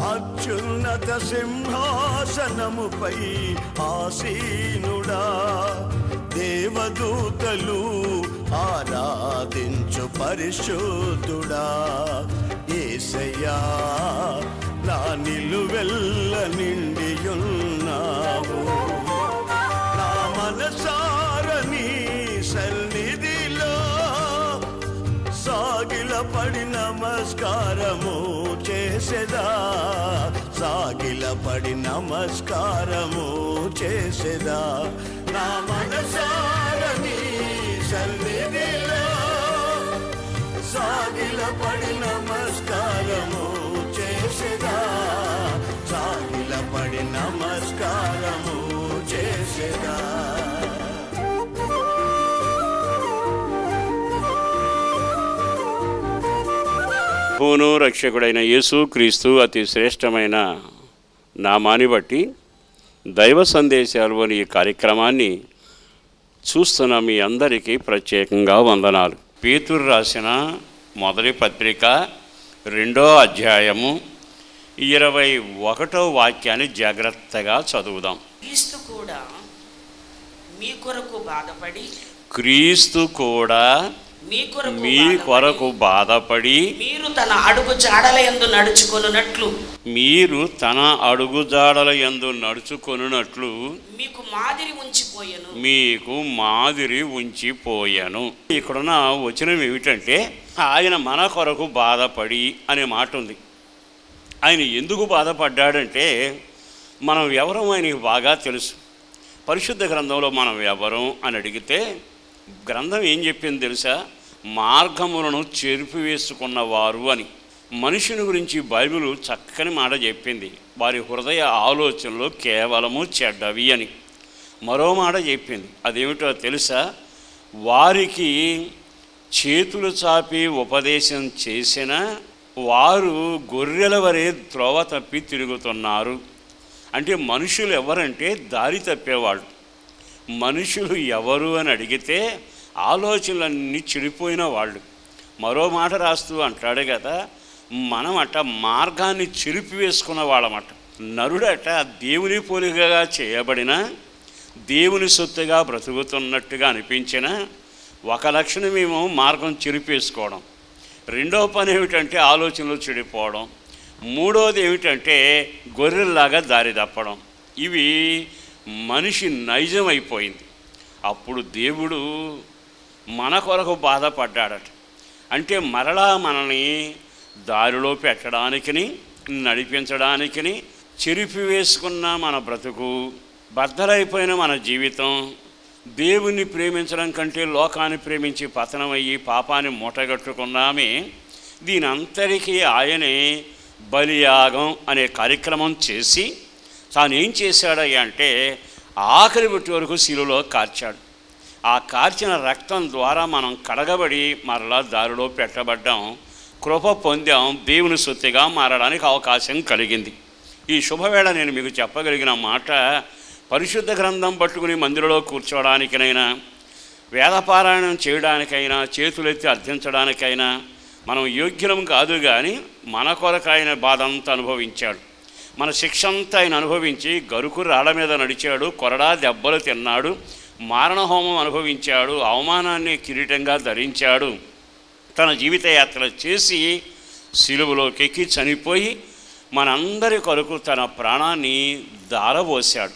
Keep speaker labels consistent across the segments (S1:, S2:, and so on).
S1: అత్యున్నత సింహాసనముపై ఆసీనుడా, దేవదూతలు ఆరాధించు పరిశుద్ధుడా, యేసయ్యా నా నిలువెల్ల నిండియున్నావు. నా మనసారని సన్నిధిలో సాగిలపడి నమస్కారము చేసేదా, సాగిలపడి నమస్కారము చేసేదా. నా మనసారని సన్నిధిలో సాగిలపడి నమస్కారము చేసేదా, సాగిలపడి నమస్కారము చేసేదా.
S2: ప్రభువును రక్షకుడైన యేసు క్రీస్తు అతి శ్రేష్టమైన నామాన్ని బట్టి దైవ సందేశాలు అని ఈ కార్యక్రమాన్ని చూస్తున్న మీ అందరికీ ప్రత్యేకంగా వందనాలు. పేతురు రాసిన మొదటి పత్రిక 2వ అధ్యాయము 21వ వాక్యాన్ని జాగ్రత్తగా చదువుదాం.
S3: క్రీస్తు కూడా మీ కొరకు బాధపడి
S2: మీరు తన అడుగు జాడల యందు నడుచుకొనున్నట్లు
S3: మీకు
S2: మాదిరి ఉంచిపోయాను. ఇక్కడున్న వచనం ఏమిటంటే, ఆయన మన కొరకు బాధపడి అనే మాట ఉంది. ఆయన ఎందుకు బాధపడ్డాడంటే, మనం ఎవరం ఆయనకి బాగా తెలుసు. పరిశుద్ధ గ్రంథంలో మనం ఎవరం అని అడిగితే గ్రంథం ఏం చెప్పింది తెలుసా? మార్గములను చెరిపివేసుకున్నవారు అని. మనుషుని గురించి బైబిల్ చక్కని మాట చెప్పింది. వారి హృదయ ఆలోచనలు కేవలము చెడ్డవి అని. మరో మాట చెప్పింది, అదేమిటో తెలుసా? వారికి చేతులు చాపి ఉపదేశం చేసిన వారు గొర్రెల వరే త్రోవ తప్పి తిరుగుతున్నారు. అంటే మనుషులు ఎవరంటే దారి తప్పేవాళ్ళు. మనుషులు ఎవరు అని అడిగితే ఆలోచనలన్నీ చెడిపోయిన వాళ్ళు. మరో మాట రాస్తూ అంటాడు కదా, మనం అట మార్గాన్ని చెరిపివేసుకున్న వాళ్ళమట. నరుడట దేవుని పోలికగా చేయబడిన, దేవుని సొత్తుగా బ్రతుకుతున్నట్టుగా అనిపించిన ఒక లక్షణమేమో మార్గం చెరిపేసుకోవడం, రెండవ పని ఏమిటంటే ఆలోచనలు చెడిపోవడం, మూడవది ఏమిటంటే గొర్రెల్లాగా దారి తప్పడం. ఇవి మనిషి నైజం అయిపోయింది. అప్పుడు దేవుడు మన కొరకు బాధపడ్డాడట. అంటే మరలా మనల్ని దారిలో పెట్టడానికిని, నడిపించడానికిని, చెరిపివేసుకున్న మన బ్రతుకు, బద్దలైపోయిన మన జీవితం, దేవుణ్ణి ప్రేమించడం కంటే లోకాన్ని ప్రేమించి పతనమయ్యి పాపాన్ని మూటగట్టుకున్నామే, దీనంతరికీ ఆయనే బలియాగం అనే కార్యక్రమం చేసి తాను ఏం చేశాడయ్యా అంటే ఆఖరి బట్టి వరకు శిలువలో కార్చాడు. ఆ కార్చిన రక్తం ద్వారా మనం కడగబడి మరలా దారిలో పెట్టబడ్డాం, కృప పొందాం, దేవుని సొత్తుగా మారడానికి అవకాశం కలిగింది. ఈ శుభవేళ నేను మీకు చెప్పగలిగిన మాట, పరిశుద్ధ గ్రంథం పట్టుకుని మందిరంలో కూర్చోవడానికైనా, వేదపారాయణం చేయడానికైనా, చేతులెత్తి అర్థించడానికైనా మనం యోగ్యం కాదు. కానీ మన కొరకు ఆయన బాధ అంతా అనుభవించాడు. మన శిక్ష అంతా ఆయన అనుభవించి గరుకు రాళ్ళ మీద నడిచాడు, కొరడా దెబ్బలు తిన్నాడు, మారణహోమం అనుభవించాడు, అవమానాన్ని కిరీటంగా ధరించాడు. తన జీవితయాత్ర చేసి సిలువలోకి ఎక్కి చనిపోయి మనందరి కొరకు తన ప్రాణాన్ని ధారపోశాడు.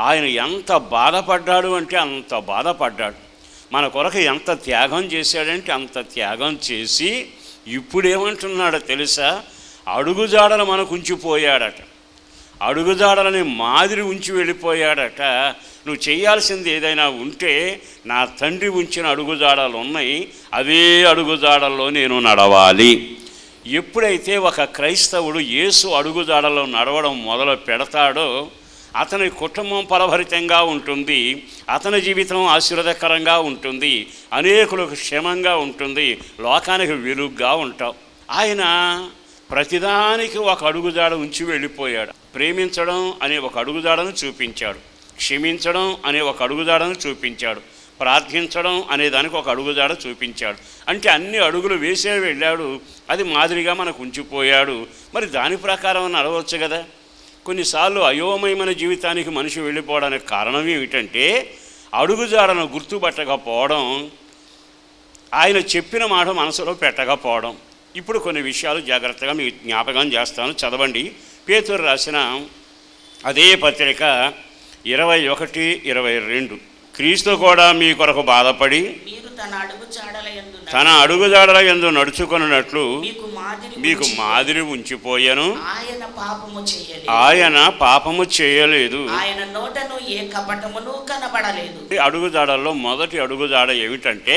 S2: ఆయన ఎంత బాధపడ్డాడు అంటే అంత బాధపడ్డాడు. మన కొరకు ఎంత త్యాగం చేశాడంటే అంత త్యాగం చేసి ఇప్పుడేమంటున్నాడో తెలుసా? అడుగుజాడలు మనకు ఉంచిపోయాడట. అడుగుజాడలని మాదిరి ఉంచి వెళ్ళిపోయాడట. నువ్వు చేయాల్సింది ఏదైనా ఉంటే నా తండ్రి ఉంచిన అడుగుజాడలు ఉన్నాయి, అదే అడుగుజాడల్లో నేను నడవాలి. ఎప్పుడైతే ఒక క్రైస్తవుడు యేసు అడుగుజాడలో నడవడం మొదలు పెడతాడో అతని కుటుంబం ఫలభరితంగా ఉంటుంది, అతని జీవితం ఆశీర్వాదకరంగా ఉంటుంది, అనేకులకు క్షేమంగా ఉంటుంది, లోకానికి వెలుగుగా ఉంటాం. ఆయన ప్రతిదానికి ఒక అడుగుజాడ ఉంచి వెళ్ళిపోయాడు. ప్రేమించడం అనే ఒక అడుగుజాడను చూపించాడు, క్షమించడం అనే ఒక అడుగుజాడను చూపించాడు, ప్రార్థించడం అనే దానికి ఒక అడుగుజాడ చూపించాడు. అంటే అన్ని అడుగులు వేసే వెళ్ళాడు, అది మాదిరిగా మనకు ఉంచిపోయాడు. మరి దాని ప్రకారం నడవచ్చు కదా. కొన్నిసార్లు అయోమయమైన జీవితానికి మనిషి వెళ్ళిపోవడానికి కారణం ఏమిటంటే అడుగుజాడను గుర్తుపట్టకపోవడం, ఆయన చెప్పిన మాట మనసులో పెట్టకపోవడం. ఇప్పుడు కొన్ని విషయాలు జాగ్రత్తగా మీకు జ్ఞాపకం చేస్తాను, చదవండి. పేతురు రాసిన అదే పత్రిక 21:22. క్రీస్తు కూడా మీ కొరకు బాధపడి తన అడుగుజాడల యందు నడుచుకొనున్నట్లు మీకు మాదిరి ఉంచిపోయాను. ఆయన పాపము చేయలేదు,
S3: ఆయన నోటను ఏ కపటమును కనబడలేదు.
S2: అడుగుజాడల్లో మొదటి అడుగుజాడ ఏమిటంటే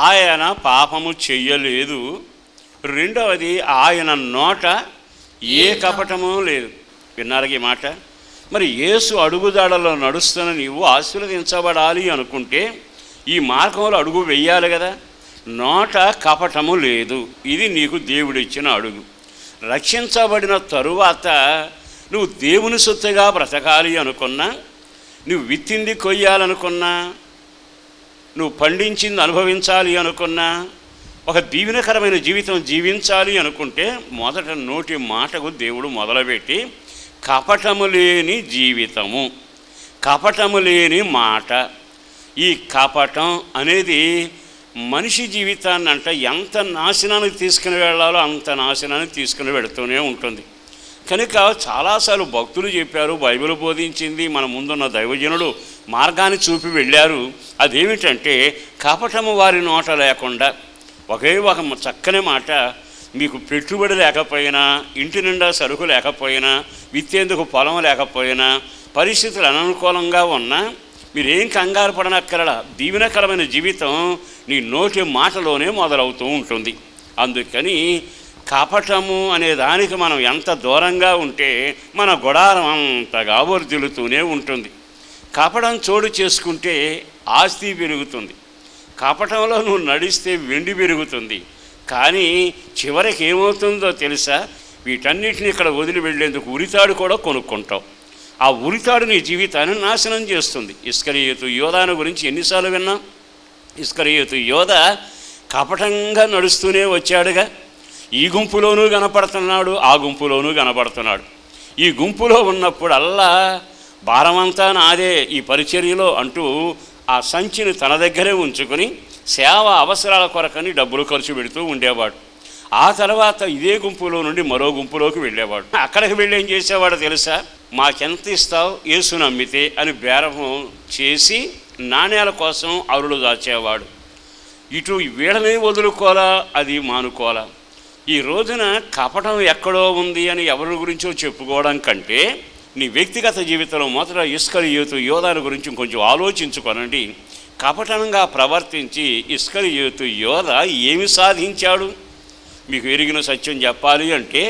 S2: ఆయన పాపము చెయ్యలేదు. రెండవది ఆయన నోట ఏ కపటము లేదు. విన్నారా ఈ మాట? మరి యేసు అడుగుజాడలో నడుస్తున్న నీవు ఆశీర్వదించబడాలి అనుకుంటే ఈ మార్గంలో అడుగు వెయ్యాలి కదా. నోట కపటము లేదు, ఇది నీకు దేవుడిచ్చిన అడుగు. రక్షించబడిన తరువాత నువ్వు దేవుని సొత్తుగా బ్రతకాలి అనుకున్నా, నువ్వు విత్తింది కొయ్యాలనుకున్నా, నువ్వు పండించింది అనుభవించాలి అనుకున్నా, ఒక దీవెనకరమైన జీవితం జీవించాలి అనుకుంటే మొదట నోటి మాటకు దేవుడు మొదలుపెట్టి కపటము లేని జీవితము, కపటము లేని మాట. ఈ కపటం అనేది మనిషి జీవితాన్ని ఎంత నాశనానికి తీసుకుని వెళ్ళాలో అంత నాశనానికి తీసుకుని వెళుతూనే ఉంటుంది. కనుక చాలాసార్లు భక్తులు చెప్పారు, బైబిల్ బోధించింది, మన ముందున్న దైవజనుడు మార్గాన్ని చూపి వెళ్ళారు. అదేమిటంటే కపటము వారి నోట లేకుండా. ఒకే ఒక చక్కని మాట, మీకు పెట్టుబడి లేకపోయినా, ఇంటి నిండా సరుకు లేకపోయినా, విత్తేందుకు పొలం లేకపోయినా, పరిస్థితులు అననుకూలంగా ఉన్నా మీరేం కంగారు పడనక్కరలా. దీవెనకరమైన జీవితం నీ నోటి మాటలోనే మొదలవుతూ ఉంటుంది. అందుకని కపటము అనే దానికి మనం ఎంత దూరంగా ఉంటే మన గుడారం అంతగా వర్ధిల్లుతూనే ఉంటుంది. కపటం చోటు చేసుకుంటే ఆస్తి పెరుగుతుంది, కపటంలో నువ్వు నడిస్తే వెండి పెరుగుతుంది. కానీ చివరికి ఏమవుతుందో తెలుసా? వీటన్నిటిని ఇక్కడ వదిలి వెళ్ళేందుకు ఉరితాడు కూడా కొనుక్కుంటావు. ఆ ఉరితాడు నీ జీవితాన్ని నాశనం చేస్తుంది. ఇస్కరియోతు యోధాను గురించి ఎన్నిసార్లు విన్నాం? ఇస్కరియోతు యోధ కపటంగా నడుస్తూనే వచ్చాడుగా. ఈ గుంపులోనూ కనపడుతున్నాడు, ఆ గుంపులోనూ కనపడుతున్నాడు. ఈ గుంపులో ఉన్నప్పుడల్లా భారమంతా నాదే ఈ పరిచర్యలో అంటూ ఆ సంచిని తన దగ్గరే ఉంచుకొని సేవ అవసరాల కొరకని డబ్బులు ఖర్చు పెడుతూ ఉండేవాడు. ఆ తర్వాత ఇదే గుంపులో నుండి మరో గుంపులోకి వెళ్ళేవాడు. అక్కడికి వెళ్ళి ఏం చేసేవాడు తెలుసా? మాకెంత ఇస్తావు యేసు నమ్మితే అని బేరము చేసి నాణ్యాల కోసం అరులు దాచేవాడు. ఇటు వీళ్ళని వదులుకోవాలా, అది మానుకోవాలా. ఈ రోజున కపటం ఎక్కడో ఉంది అని ఎవరి గురించో చెప్పుకోవడం కంటే నీ వ్యక్తిగత జీవితంలో మొదట ఇస్కరియోతు యోధాను గురించి కొంచెం ఆలోచించుకోనండి. కపటంగా ప్రవర్తించి ఇస్కరియోతు యోధ ఏమి సాధించాడు? మీకు ఎరిగిన సత్యం చెప్పాలి అంటే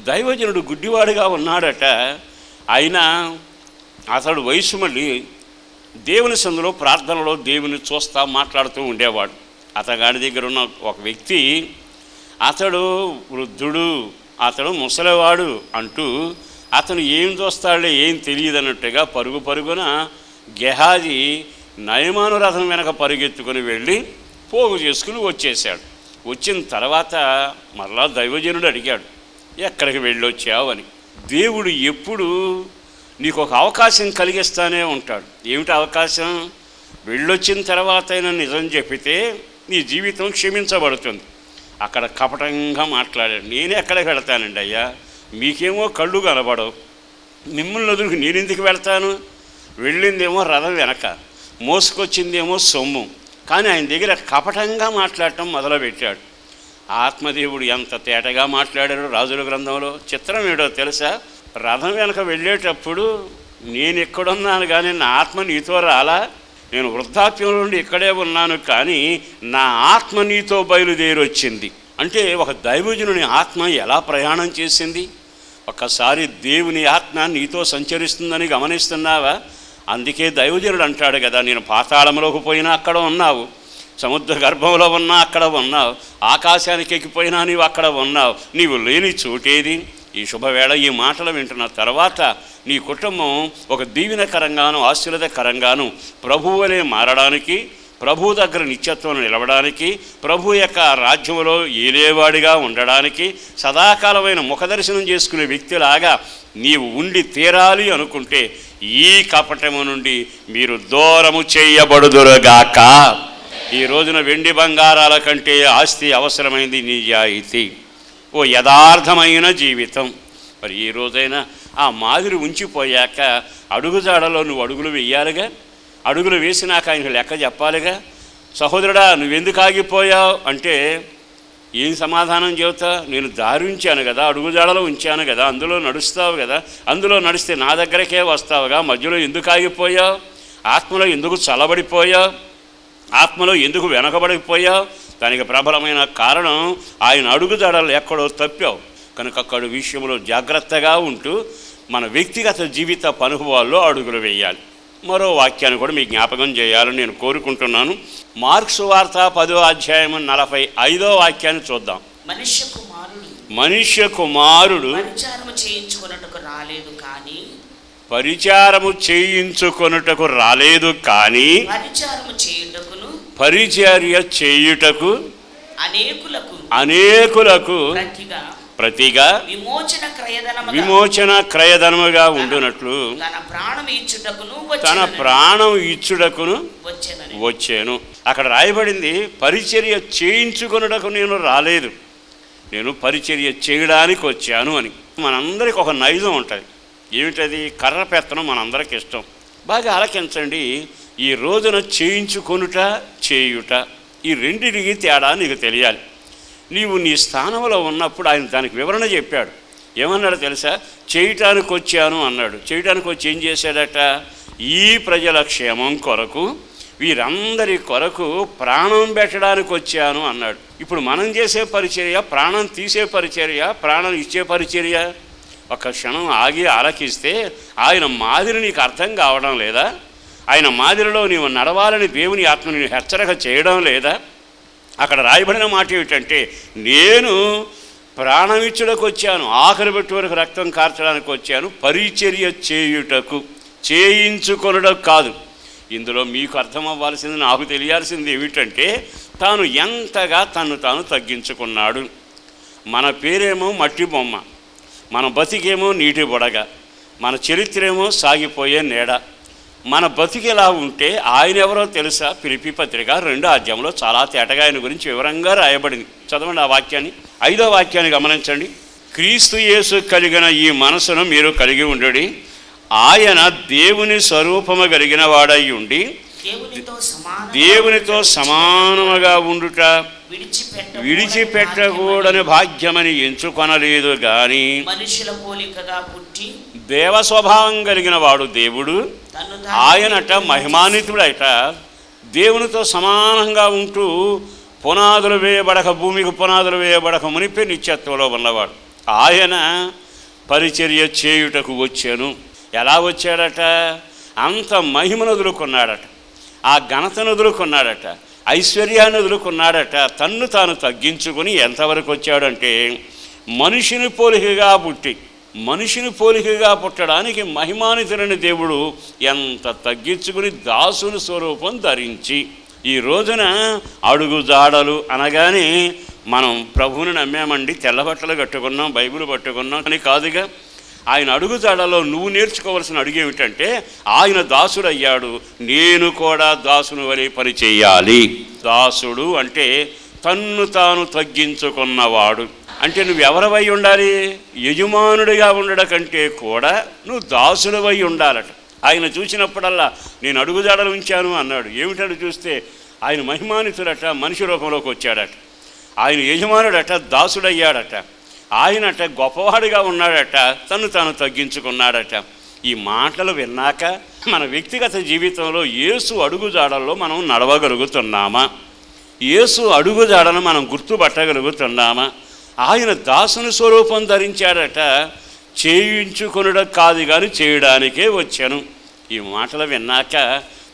S2: దైవజనుడు గుడ్డివాడిగా ఉన్నాడట. అయినా అతడు వయసు మళ్ళీ దేవుని సందులో ప్రార్థనలో దేవుని చూస్తా మాట్లాడుతూ ఉండేవాడు. అతగాడి దగ్గర ఉన్న ఒక వ్యక్తి, అతడు వృద్ధుడు, అతడు ముసలివాడు అంటూ అతను ఏం చూస్తాడే ఏం తెలియదు అన్నట్టుగా పరుగు పరుగున గెహాజీ నయమాను రథం వెనక పరుగెత్తుకుని వెళ్ళి పోగు చేసుకుని వచ్చేశాడు. వచ్చిన తర్వాత మరలా దైవజనుడు అడిగాడు, ఎక్కడికి వెళ్ళొచ్చావు అని. దేవుడు ఎప్పుడు నీకు ఒక అవకాశం కలిగిస్తానే ఉంటాడు. ఏమిటి అవకాశం? వెళ్ళొచ్చిన తర్వాత అయినా నిజం చెప్పితే నీ జీవితం క్షమించబడుతుంది. అక్కడ కపటంగా మాట్లాడాడు. నేనే ఎక్కడికి వెళతానండి అయ్యా, మీకేమో కళ్ళు కనబడవు, మిమ్మల్ని వదులుకు నేను ఎందుకు వెళ్తాను? వెళ్ళిందేమో రథం వెనక, మోసుకొచ్చిందేమో సొమ్ము. కానీ ఆయన దగ్గర కపటంగా మాట్లాడటం మొదలుపెట్టాడు. ఆత్మదేవుడు ఎంత తేటగా మాట్లాడాడు రాజుల గ్రంథంలో. చిత్రం ఏడో తెలుసా? రథం వెనక వెళ్ళేటప్పుడు నేను ఎక్కడున్నాను కానీ నా ఆత్మ నీతో రాలా, నేను వృద్ధాప్యం నుండి ఇక్కడే ఉన్నాను కానీ నా ఆత్మ నీతో బయలుదేరి వచ్చింది అంటే ఒక దైవజనుని ఆత్మ ఎలా ప్రయాణం చేసింది? ఒక్కసారి దేవుని ఆత్మ నీతో సంచరిస్తుందని గమనిస్తున్నావా? అందుకే దైవజనుడు అంటాడు కదా, నేను పాతాళంలోకి పోయినా అక్కడ ఉన్నావు, సముద్ర గర్భంలో ఉన్నా అక్కడ ఉన్నావు, ఆకాశానికి ఎక్కిపోయినా నీవు అక్కడ ఉన్నావు, నీవు లేని చోటేది? ఈ శుభవేళ ఈ మాటలు వింటున్న తర్వాత నీ కుటుంబం ఒక దీవెనకరంగాను ఆశీర్వాదకరంగాను ప్రభువులే మారడానికి, ప్రభు దగ్గర నిత్యత్వం నిలవడానికి, ప్రభు యొక్క రాజ్యంలో ఏలేవాడిగా ఉండడానికి, సదాకాలమైన ముఖదర్శనం చేసుకునే వ్యక్తిలాగా నీవు ఉండి తీరాలి అనుకుంటే ఈ కపటము నుండి మీరు దూరము చేయబడుదురుగాక. ఈ రోజున వెండి బంగారాల కంటే ఆస్తి అవసరమైంది నిజాయితీ, ఓ యథార్థమైన జీవితం. మరి ఈ రోజైనా ఆ మాదిరి ఉంచిపోయాక అడుగుజాడలో నువ్వు అడుగులు వేయాలిగా, అడుగులు వేసినాక ఆయనకు లెక్క చెప్పాలిగా. సహోదరుడా నువ్వెందుకు ఆగిపోయావు అంటే ఏం సమాధానం చెబుతా? నేను దారి ఉంచాను కదా, అడుగుజాడలో ఉంచాను కదా, అందులో నడుస్తావు కదా, అందులో నడిస్తే నా దగ్గరకే వస్తావుగా, మధ్యలో ఎందుకు ఆగిపోయావు? ఆత్మలో ఎందుకు చల్లబడిపోయావు? ఆత్మలో ఎందుకు వెనకబడిపోయావు? దానికి ప్రబలమైన కారణం ఆయన అడుగుజాడలు ఎక్కడో తప్పావు కనుక అక్కడ విషయంలో జాగ్రత్తగా ఉంటూ మన వ్యక్తిగత జీవిత అనుభవాల్లో అడుగులు వేయాలి. మరో వాక్యాన్ని కూడా మీకు జ్ఞాపకం చేయాలని నేను కోరుకుంటున్నాను. మార్కు సువార్త 10వ అధ్యాయం 45వ వాక్యాన్ని చూద్దాం. మనుష్య కుమారుడు
S3: పరిచారము చేయించుకొనుటకు రాలేదు కానీ
S2: పరిచర్య చేయుటకు అనేకులకు ప్రతిగా విమోచన క్రయధనముగా ఉండునట్లు తన ప్రాణం ఇచ్చుటకును వచ్చాను. అక్కడ రాయబడింది పరిచర్య చేయించుకొనుటకు నేను రాలేదు, నేను పరిచర్య చేయడానికి వచ్చాను అని. మనందరికి ఒక నైజం ఉంటుంది, ఏమిటది? కర్ర పెత్తనం మనందరికి ఇష్టం. బాగా ఆలకించండి. ఈ రోజున చేయించుకొనుట చేయుట ఈ రెండింటికి తేడా నీకు తెలియాలి. నీవు నీ స్థానంలో ఉన్నప్పుడు ఆయన దానికి వివరణ చెప్పాడు. ఏమన్నాడు తెలుసా? చేయటానికి వచ్చాను అన్నాడు. చేయటానికి వచ్చి ఏం చేశాడట? ఈ ప్రజల క్షేమం కొరకు, వీరందరి కొరకు ప్రాణం పెట్టడానికి వచ్చాను అన్నాడు. ఇప్పుడు మనం చేసే పరిచర్య ప్రాణం తీసే పరిచర్య, ప్రాణం ఇచ్చే పరిచర్య. ఒక క్షణం ఆగి ఆలకిస్తే ఆయన మాదిరి నీకు అర్థం కావడం లేదా? ఆయన మాదిరిలో నీవు నడవాలని దేవుని ఆత్మ నేను హెచ్చరిక చేయడం లేదా? అక్కడ రాయబడిన మాట ఏమిటంటే, నేను ప్రాణమిచ్చుటకు వచ్చాను, ఆఖరి పెట్టి వరకు రక్తం కార్చడానికి వచ్చాను, పరిచర్య చేయుటకు, చేయించుకొనుటకు కాదు. ఇందులో మీకు అర్థం అవ్వాల్సింది, నాకు తెలియాల్సింది ఏమిటంటే, తాను ఎంతగా తను తాను తగ్గించుకున్నాడు. మన పేరేమో మట్టి బొమ్మ, మన బతికేమో నీటి బొడగ, మన చరిత్రేమో సాగిపోయే నీడ. మన బతికిలా ఉంటే ఆయన ఎవరో తెలుసా? ఫిలిప్పీ పత్రిక 2వ అధ్యాయంలో చాలా తేటగా ఆయన గురించి వివరంగా రాయబడింది. చదవండి ఆ వాక్యాన్ని. 5వ వాక్యాన్ని గమనించండి. క్రీస్తు యేసు కలిగిన ఈ మనసును మీరు కలిగి ఉండడి, ఆయన దేవుని స్వరూపము కలిగిన వాడై ఉండి దేవునితో సమానముగా ఉండుట విడిచిపెట్టకూడని భాగ్యమని ఎంచుకొనలేదు గాని దేవ స్వభావం కలిగిన వాడు దేవుడు, ఆయనట మహిమాన్వితుడైట దేవునితో సమానంగా ఉంటూ పునాదులు వేయబడక, భూమికి పునాదులు వేయబడక మునిపే నిత్యత్వంలో ఉన్నవాడు. ఆయన పరిచర్య చేయుటకు వచ్చాను. ఎలా వచ్చాడట? అంత మహిమను వదులుకున్నాడట, ఆ ఘనతను వదులుకున్నాడట, ఐశ్వర్యాన్ని వదులుకున్నాడట. తన్ను తాను తగ్గించుకుని ఎంతవరకు వచ్చాడంటే, మనిషిని పోలికగా పుట్టి, మనిషిని పోలికగా పుట్టడానికి మహిమాన్వితుడైన దేవుడు ఎంత తగ్గించుకుని దాసుని స్వరూపం ధరించి, ఈ రోజున అడుగుజాడలు అనగానే మనం ప్రభువుని నమ్మామండి, తెల్లబట్టలు కట్టుకున్నాం, బైబిల్ పట్టుకున్నాం అని కాదుగా. ఆయన అడుగుజాడలో నువ్వు నేర్చుకోవాల్సిన అడుగు ఏమిటంటే, ఆయన దాసుడయ్యాడు, నేను కూడా దాసుని వలె పని చేయాలి. దాసుడు అంటే తన్ను తాను తగ్గించుకున్నవాడు. అంటే నువ్వు ఎవరివై ఉండాలి? యజమానుడిగా ఉండడం కంటే కూడా నువ్వు దాసుడివై ఉండాలట. ఆయన చూసినప్పుడల్లా నేను అడుగుజాడలు ఉంచాను అన్నాడు. ఏమిటని చూస్తే ఆయన మహిమాన్వితుడట, మనిషి రూపంలోకి వచ్చాడట. ఆయన యజమానుడట, దాసుడయ్యాడట. ఆయనట గొప్పవాడిగా ఉన్నాడట, తను తగ్గించుకున్నాడట. ఈ మాటలు విన్నాక మన వ్యక్తిగత జీవితంలో యేసు అడుగుజాడల్లో మనం నడవగలుగుతున్నామా? యేసు అడుగుజాడను మనం గుర్తుపట్టగలుగుతున్నామా? ఆయన దాసుని స్వరూపం ధరించాడట, చేయించుకొనుట కాదు కానీ చేయడానికే వచ్చాను. ఈ మాటలు విన్నాక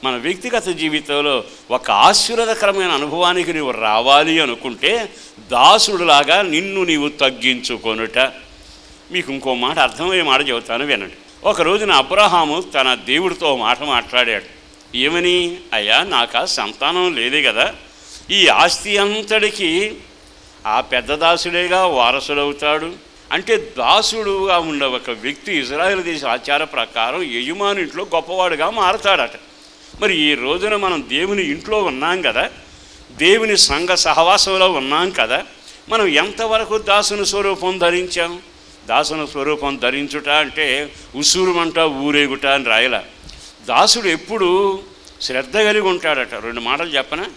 S2: మన వ్యక్తిగత జీవితంలో ఒక ఆశీర్వాదకరమైన అనుభవానికి నీవు రావాలి అనుకుంటే దాసుడులాగా నిన్ను నీవు తగ్గించుకొనుట. మీకు ఇంకో మాట అర్థమయ్యే మాట చెబుతాను, వినండి. ఒక రోజున అబ్రహాము తన దేవుడితో మాట మాట్లాడాడు. ఏమని? అయ్యా, నాకు సంతానం లేదే కదా, ఈ ఆస్తి అంతటికి ఆ పెద్ద దాసుడేగా వారసుడవుతాడు. అంటే దాసుడుగా ఉన్న ఒక వ్యక్తి ఇజ్రాయేల్ దేశ ఆచార ప్రకారం యజమాని ఇంట్లో గొప్పవాడుగా మారతాడట. మరి ఈ రోజున మనం దేవుని ఇంట్లో ఉన్నాం కదా, దేవుని సంఘ సహవాసంలో ఉన్నాం కదా, మనం ఎంతవరకు దాసుని స్వరూపం ధరించాం? దాసుని స్వరూపం ధరించుట అంటే ఉసూరుమంట ఊరేగుట అని రాయల. దాసుడు ఎప్పుడు శ్రద్ధ కలిగి ఉంటాడట. 2 మాటలు చెప్పనా?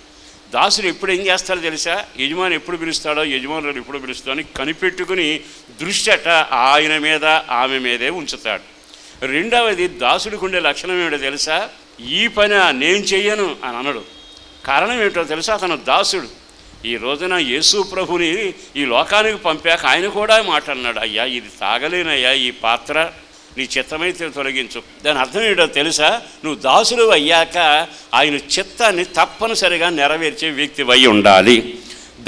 S2: దాసుడు ఎప్పుడు ఏం చేస్తాడో తెలుసా? యజమాని ఎప్పుడు పిలుస్తాడో, యజమానులు ఎప్పుడు పిలుస్తాడో అని కనిపెట్టుకుని దృష్టి అట ఆయన మీద ఆమె మీదే ఉంచుతాడు. రెండవది, దాసుడికి ఉండే లక్షణం ఏమిటో తెలుసా? ఈ పని నేను చెయ్యను అని అనడు. కారణం ఏమిటో తెలుసా? అతను దాసుడు. ఈ రోజున యేసు ప్రభుని ఈ లోకానికి పంపాక ఆయన కూడా మాట అన్నాడు, అయ్యా ఇది తాగలేనయ్యా, ఈ పాత్ర నీ చిత్తమైతే తొలగించు. దాని అర్థం ఏంటో తెలుసా? నువ్వు దాసుడు అయ్యాక ఆయన చిత్తాన్ని తప్పనిసరిగా నెరవేర్చే వ్యక్తివై ఉండాలి.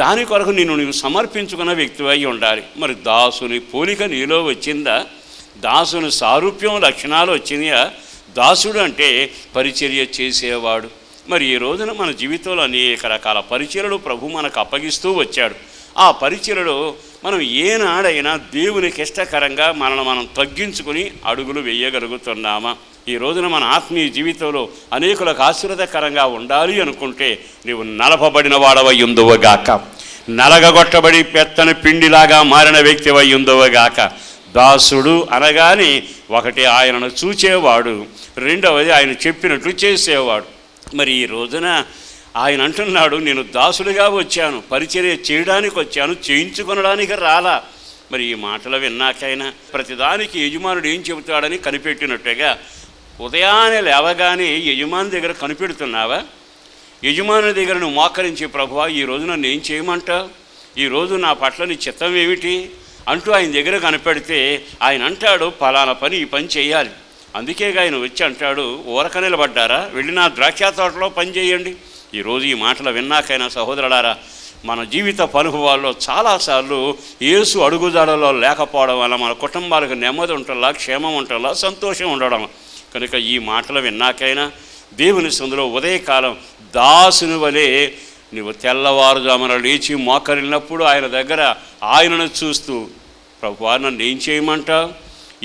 S2: దాని కొరకు నీవు సమర్పించుకున్న వ్యక్తివై ఉండాలి. మరి దాసుని పోలిక నీలో వచ్చిందా? దాసుని సారూప్యం లక్షణాలు వచ్చినాయా? దాసుడు అంటే పరిచర్య చేసేవాడు. మరి ఈ రోజున మన జీవితంలో అనేక రకాల పరిచర్యలు ప్రభు మనకు అప్పగిస్తూ వచ్చాడు. ఆ పరిచర్యలో మనం ఏనాడైనా దేవునికి ఇష్టకరంగా మనల్ని మనం తగ్గించుకుని అడుగులు వేయగలుగుతున్నామా? ఈ రోజున మన ఆత్మీయ జీవితంలో అనేకులకు ఆశీర్వాదకరంగా ఉండాలి అనుకుంటే నీవు నలపబడిన వాడవై ఉందువుగాక, నలగగొట్టబడి పెత్తని పిండిలాగా మారిన వ్యక్తివై ఉందువుగాక. దాసుడు అనగానే ఒకటి ఆయనను చూచేవాడు, రెండవది ఆయన చెప్పినట్లు చేసేవాడు. మరి ఈ రోజున ఆయన అంటున్నాడు, నేను దాసుడిగా వచ్చాను, పరిచర్య చేయడానికి వచ్చాను, చేయించుకొనడానికి రాలా. మరి ఈ మాటలు విన్నాకైనా ప్రతిదానికి యజమానుడు ఏం చెబుతాడని కనిపెట్టినట్టుగా ఉదయాన్నే లేవగానే యజమాని దగ్గర కనిపెడుతున్నావా? యజమాని దగ్గర నువ్వు మోకరించి, ప్రభువా ఈ రోజు నన్ను ఏం చేయమంటావు, ఈరోజు నా పట్ల నీ చిత్తం ఏమిటి అంటూ ఆయన దగ్గర కనిపెడితే ఆయన అంటాడు, ఫలానా పని ఈ పని చేయాలి. అందుకే ఆయన వచ్చి అంటాడు, ఊరక నిలబడ్డారా, వెళ్ళి నా ద్రాక్ష తోటలో పని చేయండి. ఈరోజు ఈ మాటలు విన్నాకైనా సహోదరులారా, మన జీవిత అనుభవాల్లో చాలాసార్లు యేసు అడుగుజాడలో లేకపోవడం వల్ల మన కుటుంబాలకు నెమ్మది ఉంటల్లా, క్షేమం ఉంటల్లా, సంతోషం ఉండడం. కనుక ఈ మాటలు విన్నాకైనా దేవుని సందులో ఉదయకాలం దాసుని వలె నువ్వు తెల్లవారుజామున లేచి మోకరిల్లినప్పుడు ఆయన దగ్గర ఆయనను చూస్తూ, ప్రభువా నన్ను ఏం చేయమంటావు,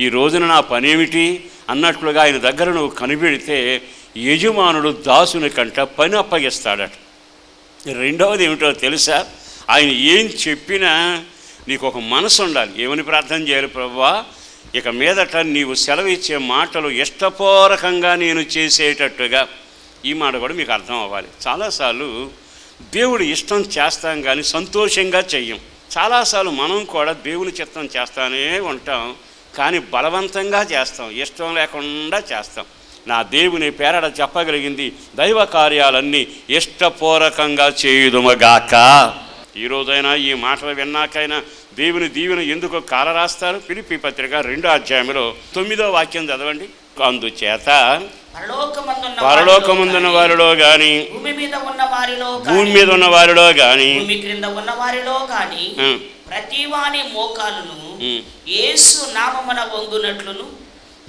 S2: ఈ రోజున నా పనేమిటి అన్నట్లుగా ఆయన దగ్గర నువ్వు కనిపెడితే యజమానుడు దాసుని కంట పని అప్పగిస్తాడట. రెండవది ఏమిటో తెలుసా? ఆయన ఏం చెప్పినా నీకు ఒక మనసు ఉండాలి. ఏమని ప్రార్థన చేయాలి? ప్రభువా ఇక మీదట నీవు సెలవిచ్చే మాటలు ఇష్టపూర్వకంగా నేను చేసేటట్టుగా. ఈ మాట కూడా మీకు అర్థం అవ్వాలి. చాలాసార్లు దేవుడు ఇష్టం చేస్తాం కానీ సంతోషంగా చెయ్యం. చాలాసార్లు మనం కూడా దేవుని చిత్తం చేస్తానే ఉంటాం, కానీ బలవంతంగా చేస్తాం, ఇష్టం లేకుండా చేస్తాం. నా దేవుని పేరట చెప్పగలిగింది, దైవ కార్యాలన్నీ ఇష్టపూర్వకంగా చేయుదుమగాక. ఈరోజైనా ఈ మాటలు విన్నాకైనా దేవుని దీవెన ఎందుకు కాలరాస్తారు? ఫిలిప్పీ పత్రిక 2వ అధ్యాయంలో 9వ వాక్యం చదవండి. అందుచేత పరలోకమందున్న వారిలో గాని, భూమి మీద ఉన్న వారిలో గాని,
S3: భూమి క్రింద ఉన్న వారిలో గాని ప్రతివాని మోకాలును యేసు నామమున వంగునట్లును,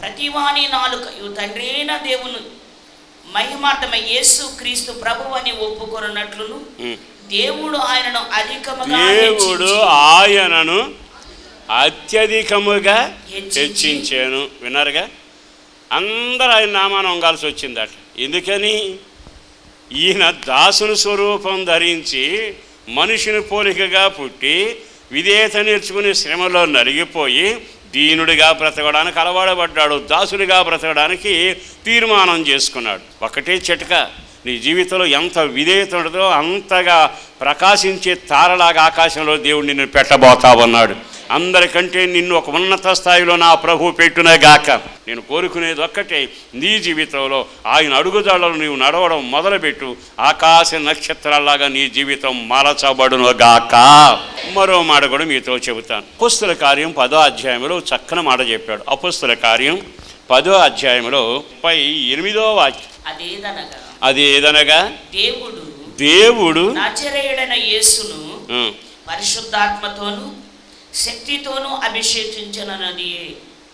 S3: ప్రతివాని నాలుకయు తండ్రి అయిన దేవుని మహిమార్థమై యేసు క్రీస్తు ప్రభువు అని ఒప్పుకొనున్నట్లును దేవుడు ఆయనను
S2: అత్యధికముగా హెచ్చించాను. విన్నారుగా? అందరూ ఆయన నామాన్ని వంగాల్సి వచ్చిందట. ఎందుకని? ఈయన దాసుని స్వరూపం ధరించి మనిషిని పోలికగా పుట్టి విధేయత నేర్చుకునే శ్రమలో నలిగిపోయి దీనుడిగా బ్రతకడానికి అలవాడబడ్డాడు. దాసుడిగా బ్రతకడానికి తీర్మానం చేసుకున్నాడు. ఒకటే చిట్క, నీ జీవితంలో ఎంత విధేయత ఉంటుందో అంతగా ప్రకాశించే తారలాగా ఆకాశంలో దేవుడు నిన్ను పెట్టబోతా ఉన్నాడు. అందరికంటే నిన్ను ఒక ఉన్నత స్థాయిలో నా ప్రభు పెట్టునగాక. నేను కోరుకునేది ఒక్కటే, నీ జీవితంలో ఆయన అడుగుజాడలు నీవు నడవడం మొదలుపెట్టు, ఆకాశ నక్షత్రాల్లాగా నీ జీవితం మలచబడునుగాక. మరో మాట కూడా మీతో చెబుతాను. అపొస్తలుల కార్యం 10వ అధ్యాయంలో చక్కని మాట చెప్పాడు. అపొస్తలుల కార్యం 10వ అధ్యాయంలో 38వ వాక్యం, అదేదనగా దేవుడు
S3: నజరేయుడైన యేసును పరిశుద్ధాత్మతోను శక్తితోను అభిషేకించనన్నది.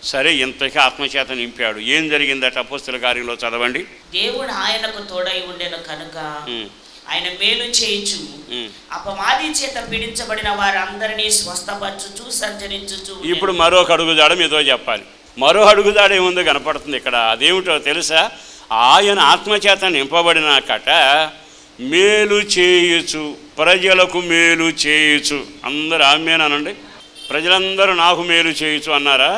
S2: సరే, ఇంతకీ ఆత్మచేత నింపాడు. ఏం జరిగిందట అపొస్తలుల కార్యంలో చదవండి.
S3: దేవుడు ఆయనకు తోడై ఉండెను కనుక ఆయన మేలు చేయించు అపవాది చేత పీడించబడిన వారందరినీ స్వస్థపరచుచు సంచరించుచు.
S2: ఇప్పుడు మరొక అడుగుజాడ మీతో చెప్పాలి. మరో అడుగుజాడ ఏముందో కనపడుతుంది ఇక్కడ. అదేమిటో తెలుసా? ఆయన ఆత్మచేత నింపబడినాకట మేలు చేయుచు, ప్రజలకు మేలు చేయుచు. అందరూ ఆమేనండి. ప్రజలందరూ నాకు మేలు చేయుచు అన్నారా?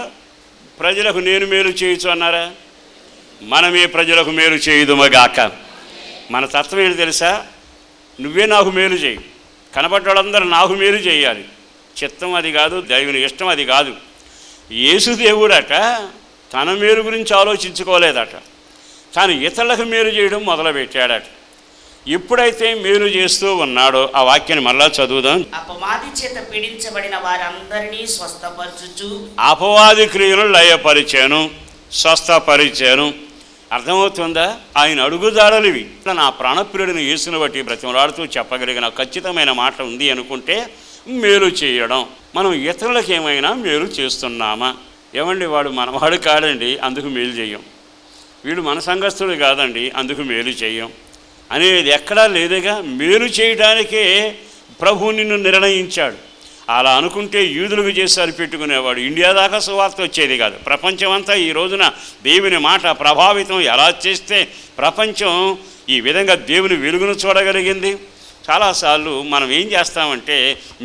S2: ప్రజలకు నేను మేలు చేయుచు అన్నారా? మనమే ప్రజలకు మేలు చేయుదుమగాక. మన తత్వం ఏంటి తెలుసా? నువ్వే నాకు మేలు చేయి, కనబడ్డ వాళ్ళందరూ నాకు మేలు చేయాలి. చిత్తం అది కాదు, దేవుని ఇష్టం అది కాదు. యేసుదేవుడట తన మేలు గురించి ఆలోచించుకోలేదట, కానీ ఇతరులకు మేలు చేయడం మొదలుపెట్టాడట. ఎప్పుడైతే మేలు చేస్తూ ఉన్నాడో, ఆ వాక్యాన్ని మళ్ళా చదువుదాం.
S3: అపవాది చేత పీడించబడిన వారందరినీ స్వస్థపరచుచు.
S2: అపవాది క్రియను లయపరిచాను, స్వస్థపరిచాను. అర్థమవుతుందా? ఆయన అడుగుదాడలు ఇవి. నా ప్రాణప్రియుడిని యేసుని బట్టి బ్రతిమలాడుతూ చెప్పగలిగిన ఖచ్చితమైన మాట ఉంది అనుకుంటే మేలు చేయడం. మనం ఇతరులకు ఏమైనా మేలు చేస్తున్నామా? ఏమండి, వాడు మనవాడు కాదండి, అందుకు మేలు చేయం. వీడు మన సంఘస్థుడు కాదండి, అందుకు మేలు చేయం అనేది ఎక్కడా లేదుగా. మేలు చేయడానికే ప్రభు నిన్ను నిర్ణయించాడు. అలా అనుకుంటే యూదులకు చేసి సరిపెట్టుకునేవాడు. ఇండియా దాకా సువార్త వచ్చేది కాదు. ప్రపంచమంతా ఈ రోజున దేవుని మాట ప్రభావితం ఎలా చేస్తే ప్రపంచం ఈ విధంగా దేవుని వెలుగును చూడగలిగింది. చాలాసార్లు మనం ఏం చేస్తామంటే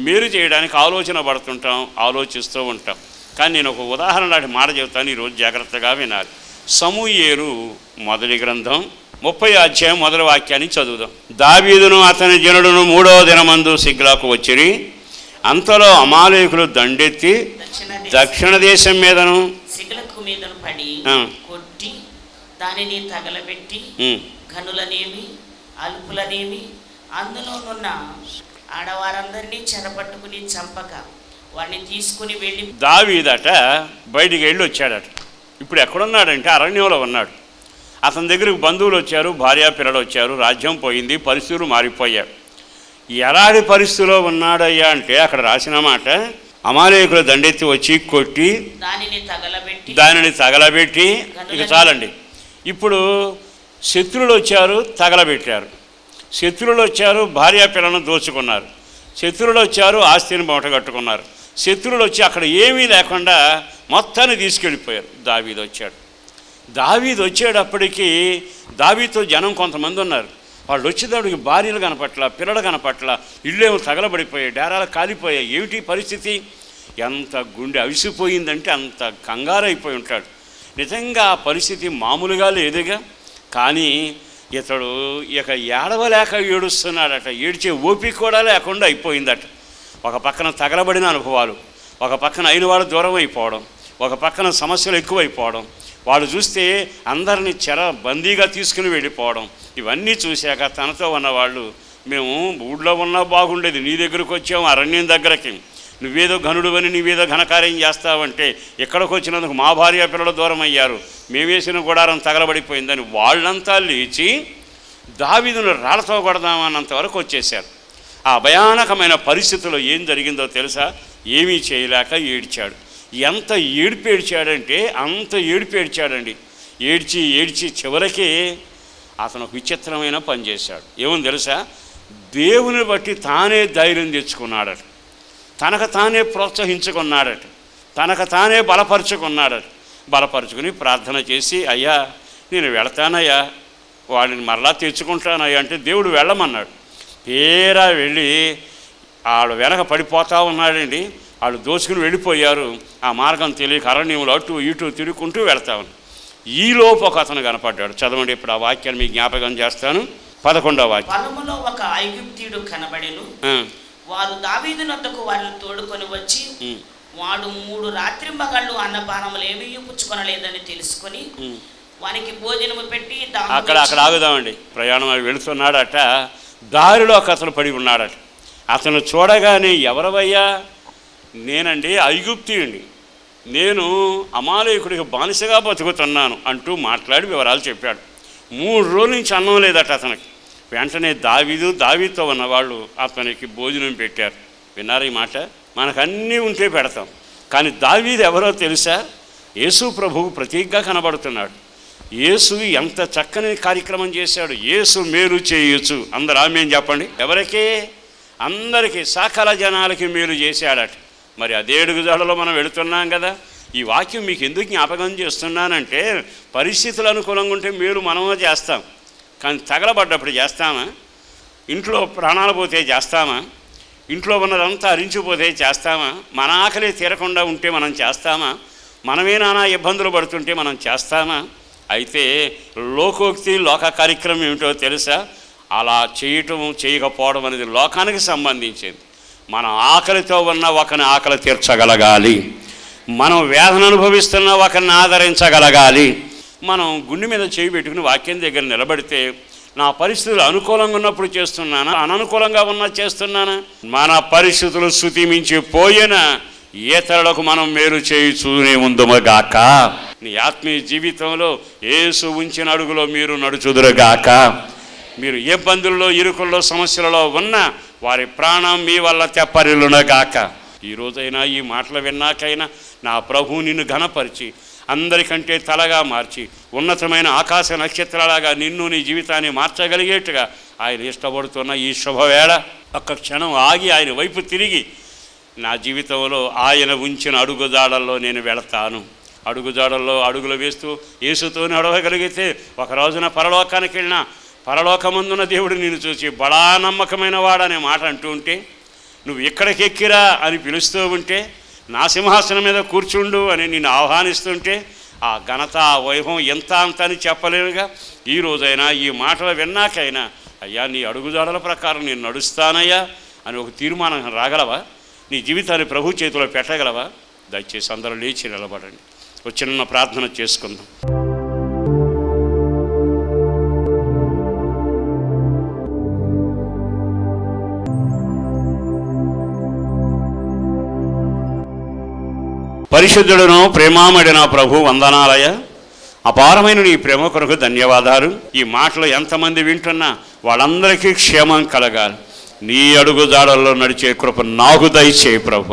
S2: మేలు చేయడానికి ఆలోచన పడుతుంటాం, ఆలోచిస్తూ ఉంటాం. కానీ నేను ఒక ఉదాహరణ లాంటి మాట చెబుతాను, ఈరోజు జాగ్రత్తగా వినాలి. సమూయేలు మొదటి గ్రంథం 30వ అధ్యాయం మొదటి వాక్యాన్ని చదువుదాం. దావీదును అతని జనుడును 3వ దినమందు సిగ్లాకు వచ్చిరి. అంతలో అమాలేకులు దండెత్తి దక్షిణ దేశం మీదను
S3: సిగ్లకు మీదను పడి కొట్టి దానిని తగలబెట్టి గనులనేమి అల్పులనేమి అందులోనున్న ఆడవారందరినీ చెరపట్టుకుని చంపక వాడిని తీసుకుని వెళ్ళి. దావీదట
S2: బయటికి వెళ్ళి వచ్చాడట. ఇప్పుడు ఎక్కడున్నాడంటే అరణ్యంలో ఉన్నాడు. అతని దగ్గరకు బంధువులు వచ్చారు, భార్య పిల్లలు వచ్చారు. రాజ్యం పోయింది, పరిస్థితులు మారిపోయాయి. ఎలాంటి పరిస్థితిలో ఉన్నాడయ్యా అంటే అక్కడ రాసిన మాట, అమాలేకులు దండెత్తి వచ్చి కొట్టి దానిని తగలబెట్టి. ఇక చాలండి. ఇప్పుడు శత్రువులు వచ్చారు, తగలబెట్టారు. శత్రువులు వచ్చారు, భార్య పిల్లలను దోచుకున్నారు. శత్రువులు వచ్చారు, ఆస్తిని మూటగట్టుకున్నారు. శత్రువులు వచ్చి అక్కడ ఏమీ లేకుండా మొత్తాన్ని తీసుకెళ్ళిపోయారు. దావీదు వచ్చేటప్పటికీ దావీదుతో జనం కొంతమంది ఉన్నారు. వాళ్ళు వచ్చేటప్పటికి భార్యలు కనపట్ల, పిల్లలు కనపట్ల, ఇళ్ళేమో తగలబడిపోయాయి, డేరాలు కాలిపోయాయి. ఏమిటి పరిస్థితి? ఎంత గుండె అవిసిపోయిందంటే అంత కంగారైపోయి ఉంటాడు. నిజంగా ఆ పరిస్థితి మామూలుగా లేదుగా. కానీ ఇతడు ఇక ఏడవలేక ఏడుస్తున్నాడట. ఏడ్చే ఓపిక కూడా లేకుండా అయిపోయిందట. ఒక పక్కన తగలబడిన అనుభవాలు, ఒక పక్కన అయిన వాళ్ళు దూరం అయిపోవడం, ఒక పక్కన సమస్యలు ఎక్కువైపోవడం, వాళ్ళు చూస్తే అందరినీ బందీగా తీసుకుని వెళ్ళిపోవడం. ఇవన్నీ చూశాక తనతో ఉన్నవాళ్ళు, మేము ఊళ్ళో ఉన్నా బాగుండేది, నీ దగ్గరకు వచ్చాము అరణ్యం దగ్గరకి, నువ్వేదో ఘనుడువని నీవేదో ఘనకార్యం చేస్తావంటే ఇక్కడికి వచ్చినందుకు మా భార్య పిల్లలు దూరం అయ్యారు, మేమేసిన గుడారం తగలబడిపోయిందని వాళ్ళంతా లేచి దావీదును రాళ్ళతో కొడదామన్నంత వరకు వచ్చేశారు. ఆ భయానకమైన పరిస్థితుల్లో ఏం జరిగిందో తెలుసా? ఏమీ చేయలేక ఏడ్చాడు. ఎంత ఏడుపు ఏడ్చాడంటే అంత ఏడుపు ఏడ్చాడండి. ఏడ్చి చివరికి అతను ఒక విచిత్రమైన పని చేశాడు. ఏమని తెలుసా? దేవుని బట్టి తానే ధైర్యం తెచ్చుకున్నాడట, తనకు తానే ప్రోత్సహించుకున్నాడట, తనకు తానే బలపరుచుకున్నాడట. బలపరుచుకుని ప్రార్థన చేసి, అయ్యా నేను వెళతానయ్యా, వాడిని మరలా తెచ్చుకుంటానయ్యా అంటే దేవుడు వెళ్ళమన్నాడు. తీరా వెళ్ళి వాళ్ళు వెనక పడిపోతూ ఉన్నాడండి. వాళ్ళు దోచుకుని వెళ్ళిపోయారు. ఆ మార్గం తెలియక అరణ్యంలో అటు ఇటు తిరుగుకుంటూ వెళ్తా ఉన్నాడు. ఈలోపు ఒక అతను కనపడ్డాడు. చదవండి, ఇప్పుడు ఆ వాక్యాన్ని మీకు జ్ఞాపకం చేస్తాను. 11వ వాక్యం.
S3: పొలములో ఒక ఐగుప్తీయుడు కనబడెను. వారు దావీదు నొద్దకు వారిని తోడుకొని వచ్చి వాడు 3 రాత్రింబగళ్ళు అన్నపానములు ఏమీ పుచ్చుకొనలేదని తెలుసుకొని వానికి భోజనము పెట్టి
S2: అక్కడ ఆగుదామండి. ప్రయాణం వెళుతున్నాడట, దారిలో ఒక అతను పడి ఉన్నాడట. అతను చూడగానే ఎవరవయ్యా? నేనండి ఐగుప్తీయుడిని, నేను అమాలేకుడికి బానిసగా బతుకుతున్నాను అంటూ మాట్లాడి వివరాలు చెప్పాడు. 3 రోజుల నుంచి అన్నం లేదట అతనికి. వెంటనే దావీదుతో ఉన్నవాళ్ళు అతనికి భోజనం పెట్టారు. విన్నారు ఈ మాట? మనకు అన్నీ ఉంటే పెడతాం, కానీ దావీదు ఎవరో తెలుసా? యేసు ప్రభువు ప్రతీకగా కనబడుతున్నాడు. యేసు ఎంత చక్కని కార్యక్రమం చేశాడు. యేసు మేలు చేయొచ్చు. అందరూ ఆమేన్ చెప్పండి. ఎవరికీ? అందరికీ, సకల జనాలకి మేలు చేశాడట. మరి అదే అడుగుజాడలో మనం వెళుతున్నాం కదా. ఈ వాక్యం మీకు ఎందుకు జ్ఞాపకం చేస్తున్నానంటే, పరిస్థితులు అనుకూలంగా ఉంటే మేలు మనమే చేస్తాం, కానీ తగలబడ్డప్పుడు చేస్తామా? ఇంట్లో ప్రాణాలు పోతే చేస్తామా? ఇంట్లో ఉన్నదంతా అరించిపోతే చేస్తామా? మన ఆకలి తీరకుండా ఉంటే మనం చేస్తామా? మనమే నానా ఇబ్బందులు పడుతుంటే మనం చేస్తామా? అయితే లోకోక్తి, లోక కార్యక్రమం ఏమిటో తెలుసా? అలా చేయకపోవడం అనేది లోకానికి సంబంధించింది. మన ఆకలితో ఉన్న ఒకరిని ఆకలి తీర్చగలగాలి, మనం వేదన అనుభవిస్తున్న ఒకరిని ఆదరించగలగాలి. మనం గుండె మీద చేయి పెట్టుకుని వాక్యం దగ్గర నిలబడితే, నా పరిస్థితులు అనుకూలంగా ఉన్నప్పుడు చేస్తున్నానా, అననుకూలంగా ఉన్నా చేస్తున్నానా? మన పరిస్థితులు శృతిమించి పోయిన ఇతరులకు మనం మేలు చేయుచూనే ఉందుమగాక. నీ ఆత్మీయ జీవితంలో యేసు ఉంచిన అడుగులో మీరు నడుచుదురుగాక. మీరు ఏ ఇబ్బందుల్లో, ఇరుకుల్లో, సమస్యలలో ఉన్నా వారి ప్రాణం మీ వల్ల తెప్పరిల్లునగాక. ఈరోజైనా ఈ మాటలు విన్నాకైనా నా ప్రభువు నిన్ను ఘనపరిచి అందరికంటే తలగా మార్చి ఉన్నతమైన ఆకాశ నక్షత్రాలాగా నిన్ను, నీ జీవితాన్ని మార్చగలిగేట్టుగా ఆయన ఇష్టపడుతున్న ఈ శుభవేళ ఒక్క క్షణం ఆగి ఆయన వైపు తిరిగి, నా జీవితంలో ఆయన ఉంచిన అడుగుజాడల్లో నేను వెళతాను, అడుగుజాడల్లో అడుగులు వేస్తూ యేసుతో నడవగలిగితే ఒక రోజున పరలోకానికి వెళ్ళినా పరలోకమందున దేవుడు నిన్ను చూసి బడా నమ్మకమైన వాడనే మాట అంటూ ఉంటే, నువ్వు ఇక్కడికి ఎక్కిరా అని పిలుస్తూ ఉంటే, నా సింహాసనం మీద కూర్చుండు అని నిన్ను ఆహ్వానిస్తుంటే, ఆ ఘనత, ఆ వైభవం ఎంత అంత అని చెప్పలేనుగా. ఈ రోజైనా ఈ మాటలు విన్నాకైనా, అయ్యా నీ అడుగుజాడల ప్రకారం నేను నడుస్తానయ్యా అని ఒక తీర్మానం రాగలవా? నీ జీవితాన్ని ప్రభు చేతిలో పెట్టగలవా? దయచేసి అందరూ లేచి నిలబడండి. ఒక చిన్న ప్రార్థన చేసుకుందాం. పరిశుద్ధుడును ప్రేమామడిన ప్రభు, వందనాలయ. అపారమైన నీ ప్రేమ కొరకు ధన్యవాదాలు. ఈ మాటలు ఎంతమంది వింటున్నా వాళ్ళందరికీ క్షేమం కలగాలి. నీ అడుగుజాడల్లో నడిచే కృప నాకు దయచేయి ప్రభు,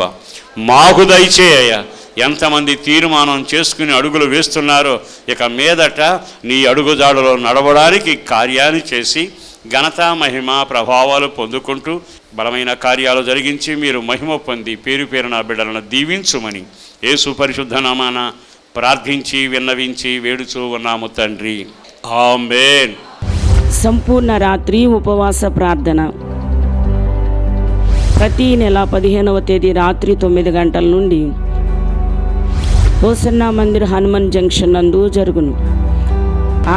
S2: మాకు దయచేయ. ఎంతమంది తీర్మానం చేసుకుని అడుగులు వేస్తున్నారో ఇక మీదట నీ అడుగుజాడలో నడవడానికి కార్యాన్ని చేసి ఘనత, మహిమ, ప్రభావాలు పొందుకుంటూ బలమైన కార్యాలు జరిగించి మీరు మహిమ పొంది పేరు పేరున బిడ్డలను దీవించుమని యేసు పరిశుద్ధ నామాన ప్రార్థించి విన్నవించి వేడుచూ ఉన్నాము తండ్రి. ఆమేన్.
S4: సంపూర్ణ రాత్రి ఉపవాస ప్రార్థన ప్రతి నెల 15వ తేదీ రాత్రి 9 గంటల నుండి హోసన్నా మందిర్ హనుమాన్ జంక్షన్ నందు జరుగును.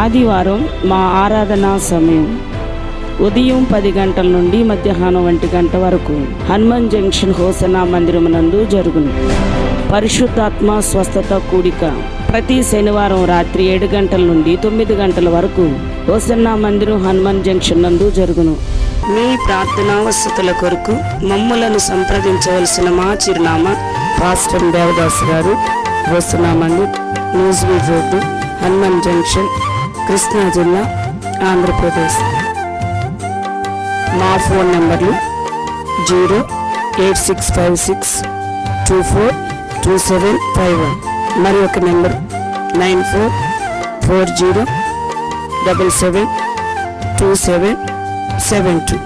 S4: ఆదివారం మా ఆరాధనా సమయం ఉదయం 10 గంటల నుండి మధ్యాహ్నం 1 గంట వరకు హనుమాన్ జంక్షన్ హోసన్నా మందిరం నందు జరుగును. పరిశుద్ధాత్మ స్వస్థత కూడిక ప్రతి శనివారం రాత్రి 7 గంటల నుండి 9 గంటల వరకు హోసన్నా మందిరం హనుమాన్ జంక్షన్ నందు జరుగును. మీ ప్రార్థనా వసతుల కొరకు మమ్ములను సంప్రదించవలసిన మా చిరునామా పాస్టర్ దేవదాస్ గారు, hosanna Mandir, Nuzvid road, Hanuman junction, Krishna జిల్లా, ఆంధ్రప్రదేశ్. మా ఫోన్ నెంబర్లు 08656242751 మరి ఒక నెంబర్ 9440772772.